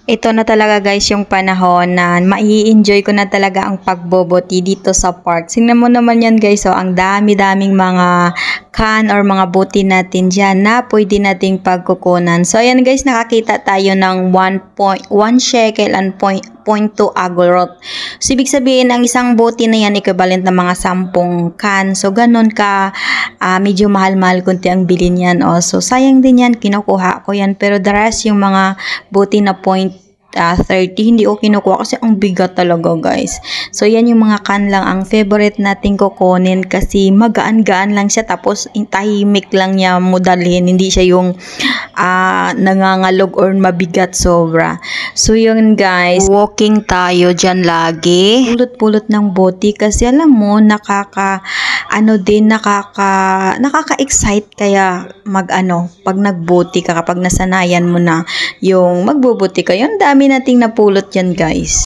Ito na talaga guys yung panahon na mai-enjoy ko na talaga ang pagboboti dito sa park. Tingnan mo naman yan guys, so ang dami-daming mga can or mga buti natin dyan na pwede nating pagkukunan. So ayan guys, nakakita tayo ng 1 shekel and 0.2 agorot. So ibig sabihin, ang isang buti na yan equivalent na mga 10 can. So ganun ka, medyo mahal-mahal kunti ang bilhin yan. So sayang din yan, kinukuha ko yan. Pero the rest yung mga buti na 30, hindi ko kinukuha kasi ang bigat talaga guys. So yan yung mga can lang ang favorite natin kukunin kasi magaan-gaan lang siya, tapos tahimik lang niya mo dalhin, hindi siya yung nangangalog or mabigat sobra. So yun guys, walking tayo dyan lagi, pulot-pulot ng boti kasi alam mo nakaka-excite kaya pag nagbuti ka, kapag nasanayan mo na yung magbubuti ka, yun dami nating napulot yan guys.